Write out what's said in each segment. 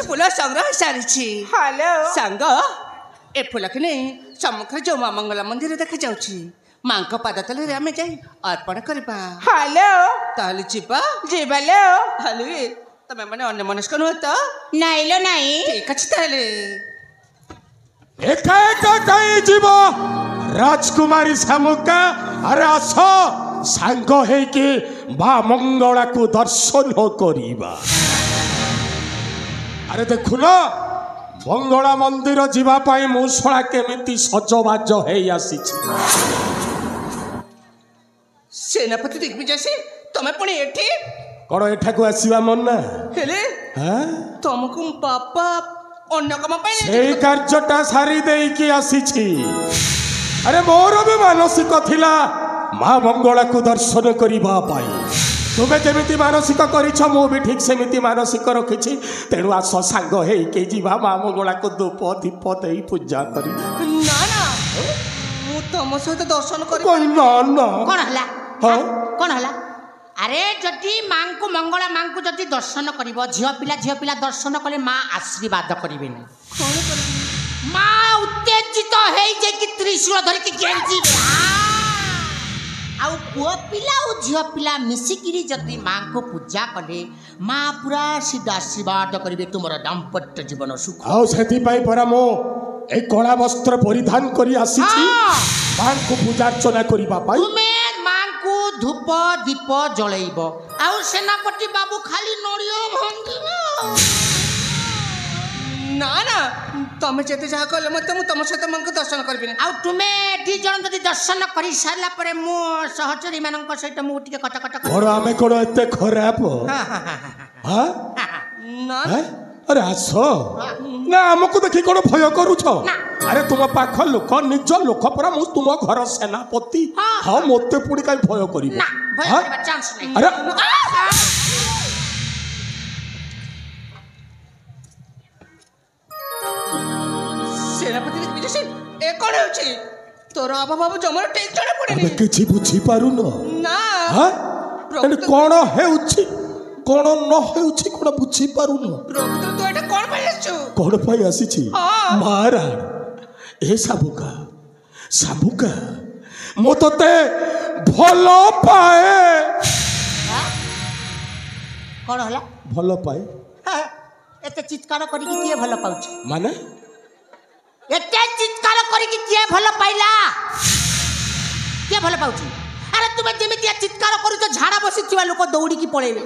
फूल संग्रह सारी हेलो सांग ए फूल के नहीं सम्मुख जो माँ मंगला मंदिर देखा जाऊँ माँ को पाद तले आम जाई अर्पण करबा हेलो ताले जीवा जीवलो हाले तमे माने अन्य मनस्क नुह तो नाइलो नाई ठीक अछि ताले एका एका कई जीव राजकुमारी शामुका अरे आस सांग है कि माँ मंगला को दर्शन करिबा अरे देखुन मंगला मंदिर जीवा पाई मुसला केमिति सजबाज है आसी सेनापति दिग्विजय से तमे पुणी एठी कौन एठा को आसीबा मन ना हेले हां तुमको बापा अन्य कम पाई सेई कार्यटा सारी देई की आसी छी अरे मोर भी मानसिक थिला माँ मंगला को दर्शन करिबा पाई तुम्हें जमीती मानसिक करिछ मु भी ठीक सेमिति मानसिक रखिछि तेणु आस सांग हे के जीवा माँ मंगला को धूप दीप देई पूजा करी ना ना मु तुम सहित दर्शन कर कोई ना ना कौन हला हाँ? कौन हला अरे जदि माँ को मंगला माँ को जदि दर्शन करिवो झियो पिला दर्शन कले माँ आशीर्वाद करिवेनी कौन कर माँ उत्तेजित है जे कि त्रिशूल धरि के गेंजी आउ पुओ पिला और झियो पिला मिसिकिरी जदि माँ को पूजा कले माँ पूरा सीधा आशीर्वाद करिवे तुमर दाम्पत्य जीवन सुख आओ सेति पाई परा मो ए कला वस्त्र परिधान करी आसी छी हाँ। माँ को पूजा अर्चना करिबा पाई तुमे माँ को धूप दीप जलैब आउ सेनापति बाबू खाली नड़ियो भांगिबो ना ना तमे जेते जहा कहले मते मु तुम सहित मां को दर्शन करबिनी आउ तुमे दी जण जदि दर्शन करि सारला परे मु सहचरी मानक सहित मु टिके कट कट घर आमे कोन एते खराब हां ना हैं? अरे आस ना हमको देखी कौन भय करुछ अरे तुम पाख लोक निज लोक परा मु तुम घर सेनापति हाँ मते पुणी कहीं भय करी ना भय करबा चांस नहीं अरे सेनापति दिग्विजय से ए कोन होछि तोर अभाव जमर ठीक जणा पड़ेनी अबे किछि बुझी पारुन ना हां एने कोन हेउछि कोन न हेउछि कोन बुझी पारुन प्रभु तो एटा कोन पाई आछु कोन पाई आसी छी हाँ। महाराज ए साबुका साबुका मो तते भलो पाए कोन हला भलो पाए एते चित्कार करी कि किए भलो पाउछ माने एते चित्कार करी कि किए भलो पाइला किए भलो पाउछ अरे तुमे जेमिति चित्कार करू तो झाड़ा बसी छिवा लोक दौड़ी की पळेबे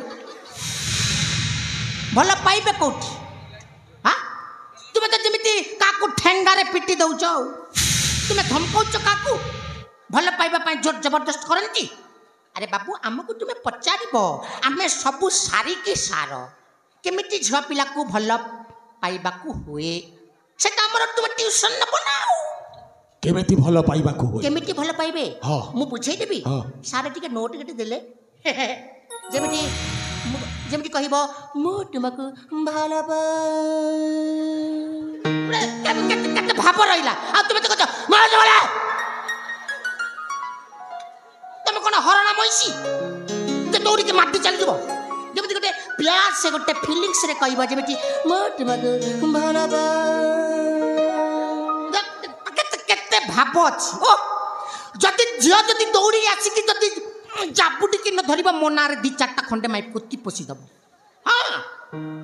भलो पाइबे कोठी हां तुमे तो जेमिति काकू ठेंगारे पिटी दउछ तुमे धमकाउछ काकू भलो पाइबा पई जोर जबरदस्त करंती अरे बाबू हमको तुमे पचारिबो आमे सबु सारी की सार केमिति झिया पिला को भलो पाइबा को हुए सेटा हमर तुम ट्यूशन न बनाओ केमिति भलो पाइबा को होय केमिति भलो पाइबे हाँ। मु बुझाई देबी हाँ। सारे टिके नोट केटे देले जेमिति जेमिति कहिबो मु तुमको भलो केते भाव रहिला आ तुमे तो कहत मार जोला तुमे कोन हरणा मइसी ते दौड़ी के माटी चल जबो जेमिति गोटे प्यार से गोटे फीलिंग्स रे कहबो जेमिति मु तुमको भलो केते भाव अछि ओ जति झियो जति दौड़ी आसी कि जति जाबुटी कि न धरिबा मोनारे दी चारटा खंडे माइ पुती पोसी दबो हां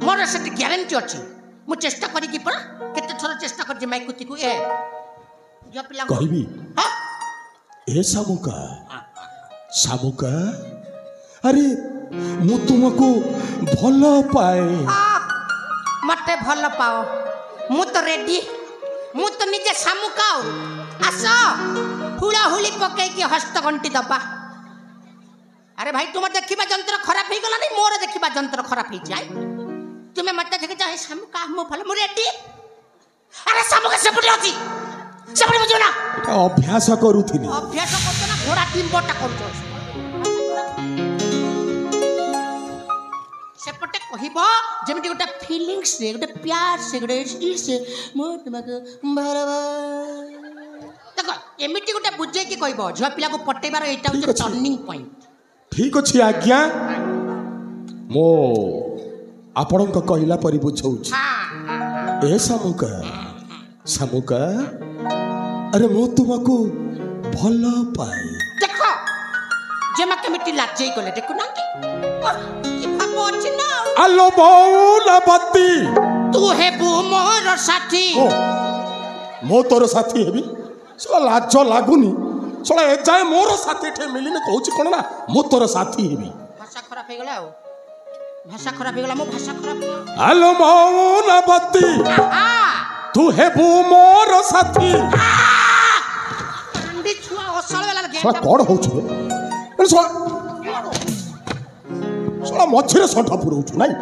मोर सेति ग्यारंटी अछि मु चेष्टा करी कि परा केते थोर चेष्टा कर जे माइ कुती को ए जो पिला कहबी हां ए सामुका सामुका अरे मु तुमको भलो पाए मते भलो पाओ मु तो रेडी मु तो निजे सामुकाओ आसो हुला हुली पके कि हस्त घंटी दबा अरे भाई तुम देखिबा जंत्र खराब हो गला नहीं मोर देखिबा जंत्र खराब हो जाय तुमे मते देखे जा सामुका मु भलो मु रेडी अरे सामुका सेपटी अछि सेपटी बुझो ना अभ्यास करूथिनी अभ्यास करतो ना घोड़ा टिम्बटा करतो सेपटे कहबो जेमिति गोटे फीलिंग्स रे गोटे प्यार से गोटे स्टील से मो तुमको भरवा देखो एमिति गोटे बुझे कि कहबो झिया पिला को पटेबार एटा होचे टर्निंग पॉइंट ठीक अछि आज्ञा मो आपणक कहला परि बुझौछि हां ए शामुका शामुका अरे मु तुमको भल पाए देख जे मा केमिति लाजई गले देखु ना कि भाव अछि ना आलो बौलवती तू हे बु मोर साथी ओ मो तोर साथी हेबी सला लाज लागुनी सला ए जाय मोर साथी ठे मिलिने कहूची कोन ना मो तोर साथी हेबी भाषा खराब हे गला भाषा खराब हे गला मो भाषा खराब आलो बौलवती तू हेबू मोर साथी अंडी छुआ ओसळ वाला गेम सला कोड होछु रे सला सला मछरे सठा पुरौछु नाही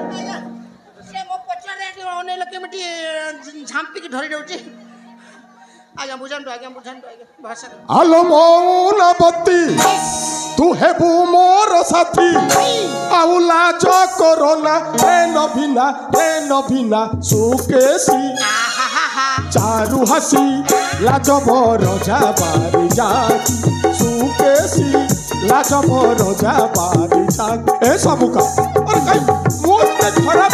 से मो पचारे ओने लके मटी झांपी की धरि दउची आज्ञा बुझान भाषा आलो मौलवती तू हेबू मोर साथी आउ लाज करोना रे नभिना सुकेसी चारु हसी लाज बरजा बारी जाकी सुकेसी लाज बरजा बारी जाकी ए सबका अरे काई मोते खराब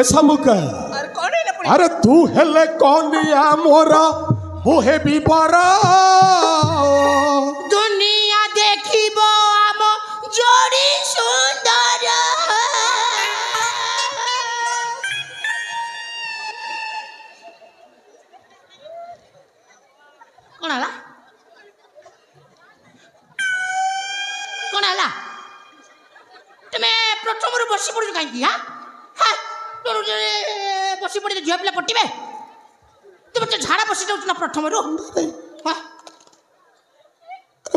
शामुका अरे तू हेले कनिया मोर बुहे बिबर दुनिया देखिबो आम जोड़ी सुंदर कोन आला तुम्हें प्रथम बसी पड़ कहीं हाँ बसी पड़े झील पिला पटिबे तुम तो झाड़ा बसी जाऊँ ना प्रथम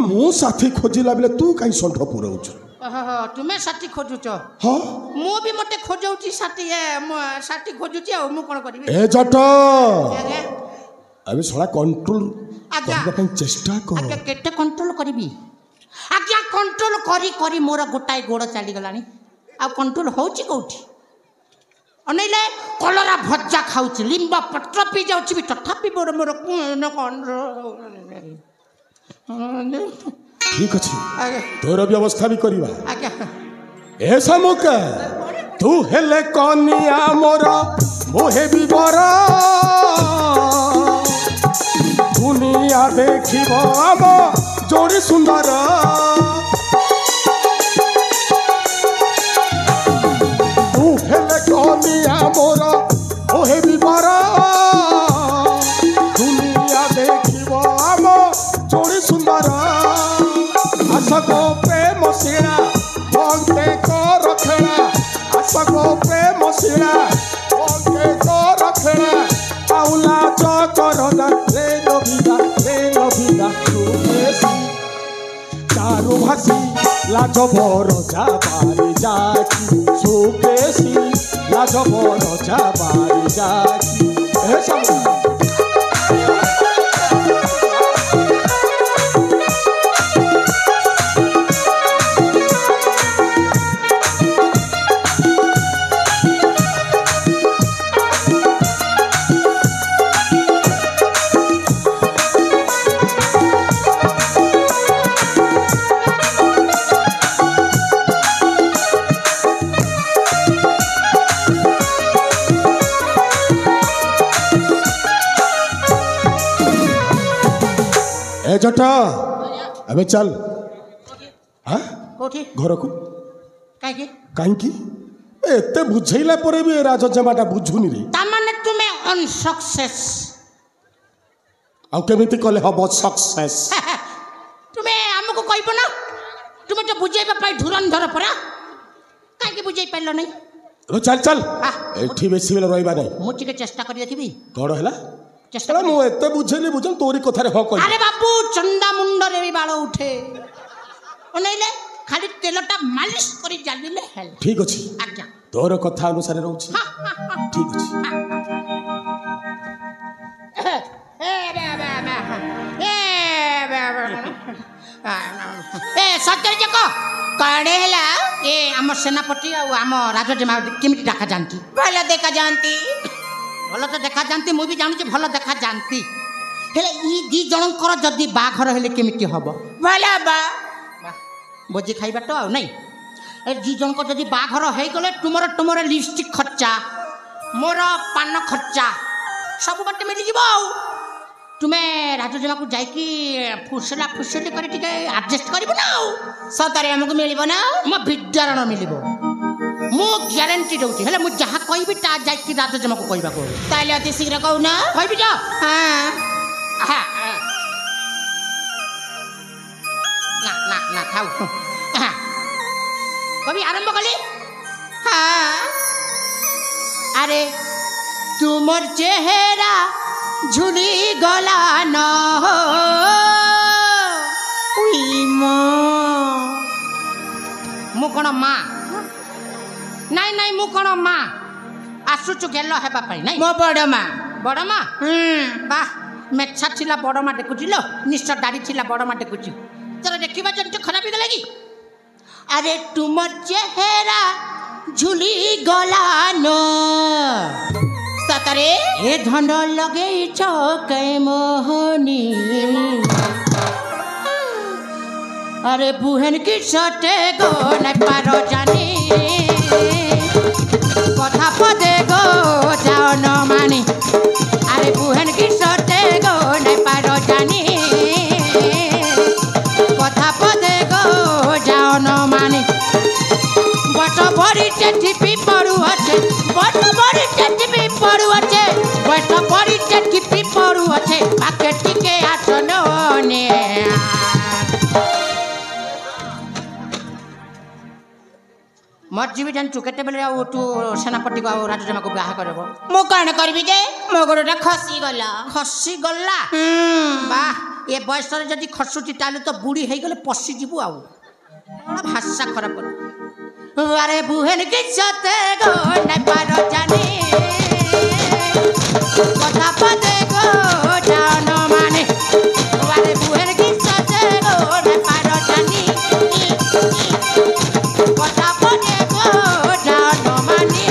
मु साथी खोजिला बेले तू कहीं सठ पुरौछु तुम्हें साथी खोजुच हाँ मु भी मते खोजौची साथी साथी खोजुची आ मु कोन करबी ए जट अबे सला कंट्रोल करबा ପାଇଁ चेष्टा कर आज्ञा केते कंट्रोल करबी आज्ञा कंट्रोल करी करी मोर गोटाई गोड़ चली गलानी आ कंट्रोल होची कोठी अनैले कलरा भज्जा खाऊची लिंबा पत्र पी जाऊची भी तथापि मोर मोर न ठीक अछि तोर व्यवस्था भी करबा आज्ञा ए शामुका तू हेले कनिया मोर मोहे बिबरा दुनिया देखिब आम जोड़ी सुंदर तू हेले कनिया मोर मोहे बिबरा दुनिया देखिब आम जोड़ी सुंदर आसको प्रेम शिणा भक्ते कर खेला आसको प्रेम शिणा भक्ते कर खेला पाउला चकरना रे नभिना सुकेसी चारु भासी लाज बरजा बारी जाकी सुकेसी लाज बरजा बारी जाकी ए सब ए जटा अबे चल हाँ घर को कहीं एते बुझेला परे भी राजजमाटा बुझुनी रे तामाने तुमे अनसक्सेस आ केमिति कले हबो सक्सेस तुमे हमको कहबो ना तुमे तो बुझेबा पाई धुरंधर परा काहे के बुझेई पाइलो नै ओ चल चल एठी बेसी बेला रहबा नै मु टिके चेष्टा करि देखिबी कोड हला चेष्टा मु एते बुझेली बुझन तोरी कथारे ह कहि अरे बाबू चंदा मुंड रे भी बाळ उठे ओनैले खाली तेलटा मालिश करी जालिले हेल ठीक अछि आज्ञा तोर कथा अनुसार रहउछि ठीक अछि ए सत्य जक कड़े हला ए आम सेनापति आम राजजेमा केमिति देखा जानती भल देखा जानती भल तो देखा जानती मु भी जानू भल देखा जानती हेले ई दी जनकर जदी बाघर हेले केमिति हबो भला बा बोझी खाइबा तो आ नहीं ए दी जनकर जदी बाघर हे गले तुमर लिपस्टिक खर्चा मोर पान खर्चा सब बाटे मिली जीवो तुमे राजजेमा को जाई की फुसला फुसली करी टिके एडजस्ट करबो ना सतरे हमको मिलिबो ना म विद्यारण मिलिबो मु ग्यारंटी दउची हेले मु जहा कहबी ता जाई की राजजेमा को कहबा को ताले अति शीघ्र कहू ना कहबी जा हां हाँ ना ना ना खाऊ हाँ कभी आरंभ कली हाँ अरे तुमर चेहरा झुली गला न मु कौन माँ नहीं नहीं मु कौन माँ आसुचु गेल हेबा पई नहीं मो बड़ मां बड़ माँ वाह मेछा थिला बड़ माँ देखुची लो निश्चय दाढ़ी थिला बड़ माँ देखुची चलो देखिबा जंतु खराब गला की अरे तुमर चेहरा झुली गला न सतरे ए धन लगे चौके मोहनी अरे बुहन की सटे गो न पारो जानी कथा पदे गो जाओ न मानी अरे बुहन की सटे गो न पारो जानी कथा पदे गो जाओ न मानी बट भरी टिपी पड़ू अच्छे बट भरी टिपी पड़ू अच्छे बट भरी टिपी पड़ू अच्छे बाके टिके आसनो ने मर्जी भी जानचु केते बेले आउ तू सेनापति को आउ राजजेमा को ब्याह करबो मो कौन करबी जे मो गोड़टा खसी गला खसी गला वाह ए बयस रे जदी खसुची ताले तो बुढ़ी हे गले पसी जीबू आउ भाषा खराब कर अरे बुहन के सते गो न पारो जानी कथा पदे गो जान माने अरे बुहन के सते गो न पारो जानी कथा पदे गो जान माने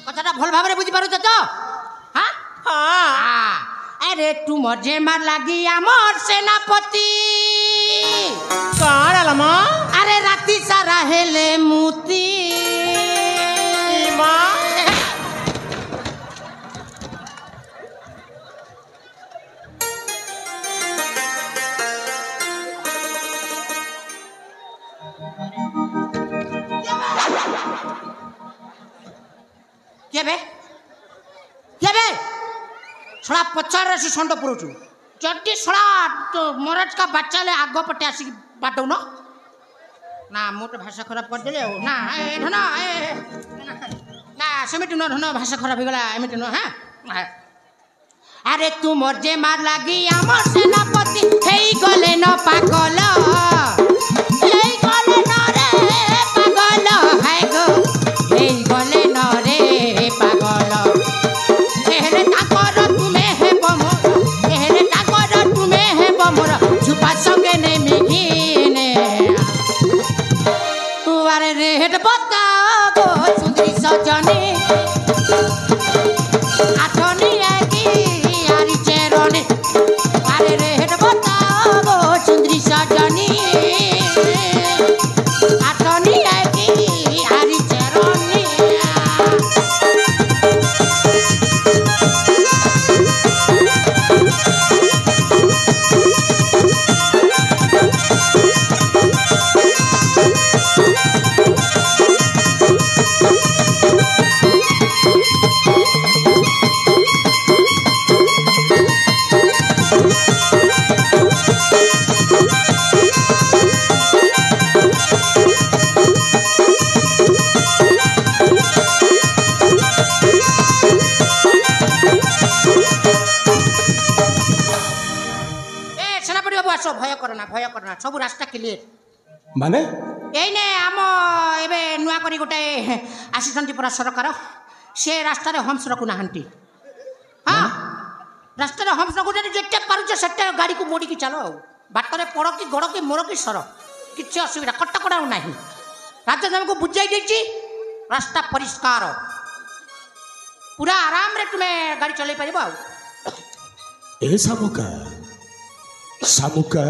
कथाटा भल भाबरे बुझी पारुछ तो हां हां अरे तू मजे मार लागी आमर सेनापति कौन लमा अरे राती सारा हेले मुती मां केबे छड़ा पचार से संड पुरुचु जड्डी छड़ा तो मरज का बच्चा ले आगो पटे आसी बाटौ न ना मोटे भाषा खराब कर देले ना ए धन ए ना समिति न धन भाषा खराब हो गला एमिति न हां अरे तू मोर जे मार लागी हमर सेनापति हेई गले न पागल हेई गले न रे पागल हाय गो हेई गले न रे पागल एहरे ताकर तुमे हे बमोर एहरे ताकर तुमे हे बमोर छुपा संगे ने मिघिने अरे रेट बता गो सुंदरी सजनी आठनी आकी आरी चेरोने अरे रेट बता गो सुंदरी सजनी पड़े बाबू आस भय करना सब रास्ता क्लीयर माने एने आम एबे नुआ करी गोटे आसीचंती पुरा सरकार से रास्ता रे हम्स रखु नाहंती हाँ रास्ता रे हम्स रखु जेते पारुछ सेते गाड़ी को मोड़ी की चलो बाटरे पड़ कि गड़ कि मोर कि सर किसी असुविधा कटकड़ा नहीं राजा को बुझाई देछि रास्ता परिष्कार पूरा आराम रे तुम्हें गाड़ी चलाई पारिबो ए सामुका सामुका